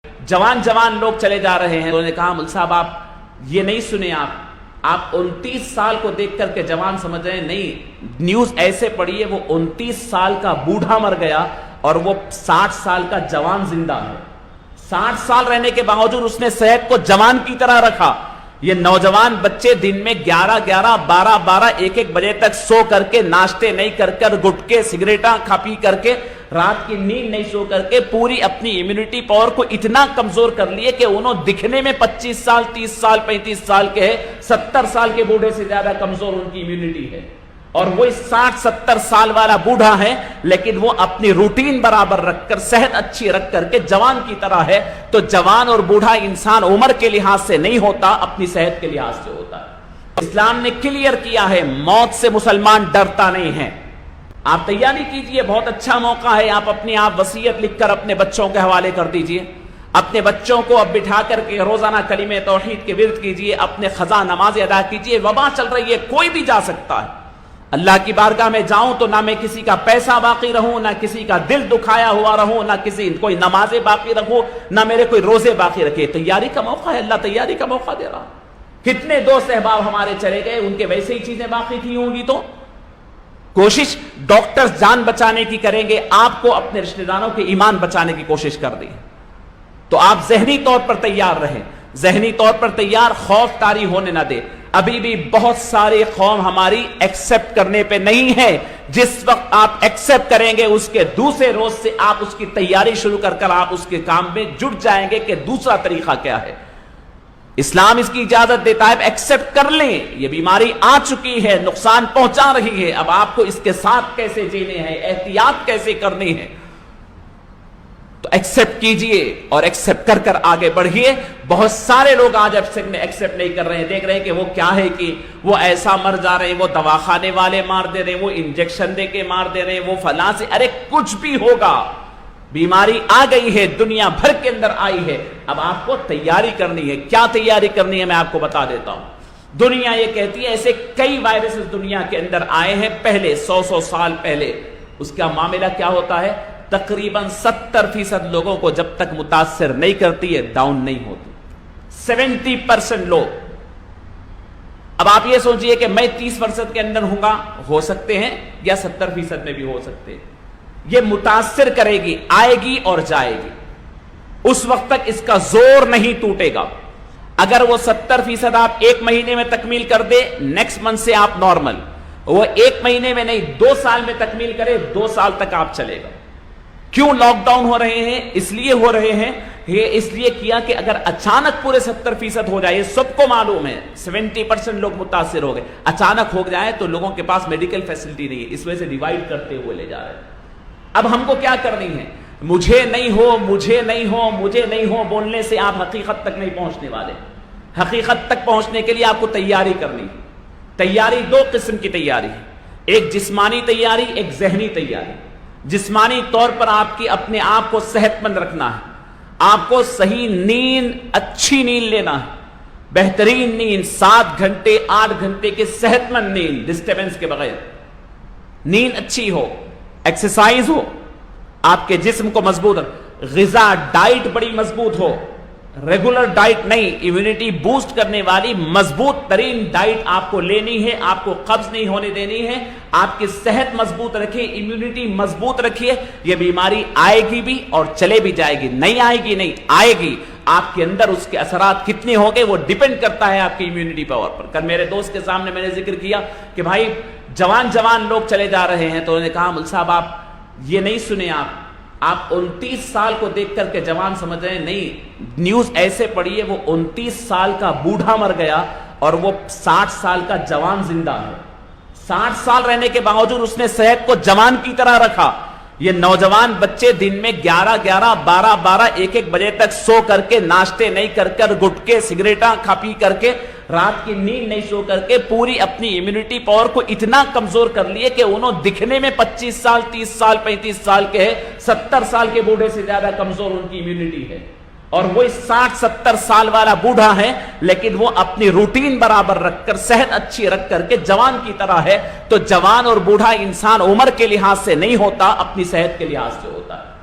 जवान जवान लोग चले जा रहे हैं। उन्होंने कहा मुल्क साहब आप ये नहीं सुने, आप 29 साल को देख करके जवान समझ रहे हैं, नहीं, न्यूज ऐसे पढ़िए वो 29 साल का बूढ़ा मर गया और वो 60 साल का जवान जिंदा है। 60 साल रहने के बावजूद उसने सेहत को जवान की तरह रखा। ये नौजवान बच्चे दिन में 11-11, 12-12, 1-1 बजे तक सो करके, नाश्ते नहीं कर गुटके सिगरेटा खा पी करके, रात की नींद नहीं सो करके पूरी अपनी इम्यूनिटी पावर को इतना कमजोर कर लिए कि उन्होंने दिखने में 25 साल, 30 साल, 35 साल के हैं, 70 साल के बूढ़े से ज्यादा कमजोर उनकी इम्यूनिटी है। और वो 60-70 साल वाला बूढ़ा है, लेकिन वो अपनी रूटीन बराबर रखकर, सेहत अच्छी रख करके जवान की तरह है। तो जवान और बूढ़ा इंसान उम्र के लिहाज से नहीं होता, अपनी सेहत के लिहाज से होता है। इस्लाम ने क्लियर किया है, मौत से मुसलमान डरता नहीं है। आप तैयारी कीजिए, बहुत अच्छा मौका है। आप अपनी वसीयत लिखकर अपने बच्चों के हवाले कर दीजिए। अपने बच्चों को अब बिठा करके रोजाना कलीमे तौहीद के विर्द कीजिए, अपने खजा नमाज अदा कीजिए। वबा चल रही है, कोई भी जा सकता है। अल्लाह की बारगाह में जाऊं तो ना मैं किसी का पैसा बाकी रहूं, ना किसी का दिल दुखाया हुआ रहूं, ना किसी कोई नमाजें बाकी रखूं, ना मेरे कोई रोजे बाकी रखे। तैयारी का मौका है, अल्लाह तैयारी का मौका दे रहा। कितने दोस्त अहबाब हमारे चले गए, उनके वैसे ही चीजें बाकी थी होंगी। तो कोशिश डॉक्टर्स जान बचाने की करेंगे, आपको अपने रिश्तेदारों के ईमान बचाने की कोशिश कर दी। तो आप जहनी तौर पर तैयार रहें, जहनी तौर पर तैयार, खौफ तारी होने ना दे। अभी भी बहुत सारी कौम हमारी एक्सेप्ट करने पे नहीं है। जिस वक्त आप एक्सेप्ट करेंगे उसके दूसरे रोज से आप उसकी तैयारी शुरू कर आप उसके काम में जुट जाएंगे कि दूसरा तरीका क्या है। इस्लाम इसकी इजाजत देता है, एक्सेप्ट कर लें, ये बीमारी आ चुकी है, नुकसान पहुंचा रही है, अब आपको इसके साथ कैसे जीने हैं, एहतियात कैसे करनी है। तो एक्सेप्ट कीजिए और एक्सेप्ट कर आगे बढ़िए। बहुत सारे लोग आज एक्सेप्ट नहीं कर रहे हैं, देख रहे हैं कि वो क्या है कि वो ऐसा मर जा रहे हैं, वो दवाखाने वाले मार दे रहे हैं, वो इंजेक्शन दे के मार दे रहे हैं, वो फलां से। अरे कुछ भी होगा, बीमारी आ गई है, दुनिया भर के अंदर आई है, अब आपको तैयारी करनी है। क्या तैयारी करनी है मैं आपको बता देता हूं। दुनिया ये कहती है, ऐसे कई वायरसेस दुनिया के अंदर आए हैं पहले, 100 साल पहले। उसका मामला क्या होता है, तकरीबन 70% लोगों को जब तक मुतासिर नहीं करती है, डाउन नहीं होती। 70% लोग। अब आप ये सोचिए कि मैं 30% के अंदर हूंगा, हो सकते हैं, या 70% में भी हो सकते हैं। ये मुतासिर करेगी, आएगी और जाएगी। उस वक्त तक इसका जोर नहीं टूटेगा। अगर वो 70% आप 1 महीने में तकमील कर दे, नेक्स्ट मंथ से आप नॉर्मल। वो 1 महीने में नहीं, 2 साल में तकमील करे, 2 साल तक आप चलेगा। क्यों लॉकडाउन हो रहे हैं? इसलिए हो रहे हैं, ये इसलिए किया कि अगर अचानक पूरे 70% हो जाए, सबको मालूम है 70% लोग मुतासिर हो गए, अचानक हो जाए तो लोगों के पास मेडिकल फैसिलिटी नहीं है, इस वजह से डिवाइड करते हुए ले जा रहे हैं। अब हमको क्या करनी है? मुझे नहीं हो, मुझे नहीं हो, मुझे नहीं हो बोलने से आप हकीकत तक नहीं पहुंचने वाले। हकीकत तक पहुंचने के लिए आपको तैयारी करनी है। तैयारी 2 किस्म की तैयारी है, एक जिस्मानी तैयारी, एक जहनी तैयारी। जिस्मानी तौर पर आपकी अपने आप को सेहतमंद रखना है, आपको सही नींद, अच्छी नींद लेना है, बेहतरीन नींद, 7 घंटे 8 घंटे की सेहतमंद नींद, डिस्टर्बेंस के बगैर नींद अच्छी हो, एक्सरसाइज हो, आपके जिस्म को मजबूत, ग़िज़ा डाइट बड़ी मजबूत हो, रेगुलर डाइट नहीं, इम्यूनिटी बूस्ट करने वाली मजबूत तरीन डाइट आपको लेनी है। आपको कब्ज नहीं होने देनी है, आपकी सेहत मजबूत रखिए, इम्यूनिटी मजबूत रखिए। यह बीमारी आएगी भी और चले भी जाएगी, नहीं आएगी नहीं, आएगी। आपके अंदर उसके असरात कितने होंगे वो डिपेंड करता है आपकी इम्यूनिटी पावर पर। कल मेरे दोस्त के सामने मैंने जिक्र किया कि भाई जवान जवान लोग चले जा रहे हैं, तो उन्होंने कहा मुल्क साहब आप ये नहीं सुने, आप 29 साल को देख करके जवान समझ रहे हैं, नहीं, न्यूज ऐसे पढ़िए वो 29 साल का बूढ़ा मर गया और वो 60 साल का जवान जिंदा है। 60 साल रहने के बावजूद उसने सेहत को जवान की तरह रखा। ये नौजवान बच्चे दिन में 11-11, 12-12, 1-1 बजे तक सो करके, नाश्ते नहीं कर गुटके सिगरेटा खा पी करके, रात की नींद नहीं सो करके पूरी अपनी इम्यूनिटी पावर को इतना कमजोर कर लिए कि उन्होंने दिखने में 25 साल, 30 साल, 35 साल के हैं, 70 साल के बूढ़े से ज्यादा कमजोर उनकी इम्यूनिटी है। और वो 60-70 साल वाला बूढ़ा है, लेकिन वो अपनी रूटीन बराबर रखकर, सेहत अच्छी रख करके जवान की तरह है। तो जवान और बूढ़ा इंसान उम्र के लिहाज से नहीं होता, अपनी सेहत के लिहाज से होता है।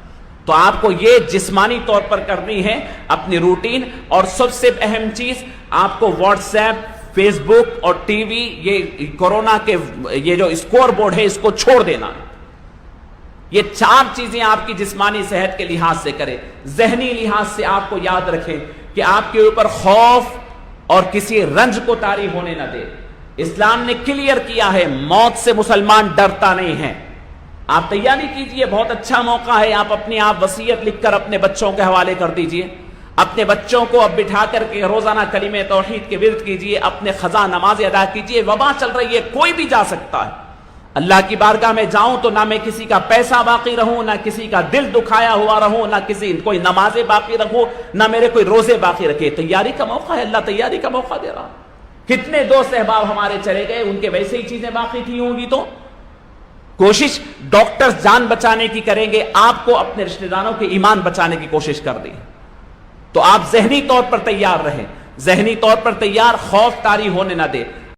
تو آپ کو یہ جسمانی طور پر کرنی ہے اپنی روٹین، اور سب سے اہم چیز آپ کو واٹس ایپ، فیس بک اور ٹی وی، یہ کورونا کے یہ جو اسکور بورڈ ہے اس کو چھوڑ دینا ہے۔ یہ 4 چیزیں آپ کی جسمانی صحت کے لحاظ سے کریں۔ ذہنی لحاظ سے آپ کو یاد رکھیں کہ آپ کے اوپر خوف اور کسی رنج کو طاری ہونے نہ دے۔ اسلام نے کلیئر کیا ہے موت سے مسلمان ڈرتا نہیں ہے۔ آپ تیاری کیجئے، بہت اچھا موقع ہے، آپ اپنی وصیت لکھ کر اپنے بچوں کے حوالے کر دیجئے، اپنے بچوں کو اب بٹھا کر کے روزانہ کلمہ توحید کے ورد کیجئے، اپنے قضا نماز ادا کیجئے۔ وبا چل رہی ہے، کوئی بھی جا سکتا ہے۔ اللہ کی بارگاہ میں جاؤں تو نہ میں کسی کا پیسہ باقی رہوں، نہ کسی کا دل دکھایا ہوا رہوں، نہ کسی کوئی نمازیں باقی رکھوں، نہ میرے کوئی روزے باقی رکھے۔ تیاری کا موقع ہے، اللہ تیاری کا موقع دے رہا۔ کتنے دوست احباب ہمارے چلے گئے، ان کے ویسے ہی چیزیں باقی تھی ہوں گی، تو کوشش ڈاکٹرز جان بچانے کی کریں گے، آپ کو اپنے رشتہ داروں کے ایمان بچانے کی کوشش کر دی۔ تو آپ ذہنی طور پر تیار رہیں، ذہنی طور پر تیار، خوف طاری ہونے نہ دے۔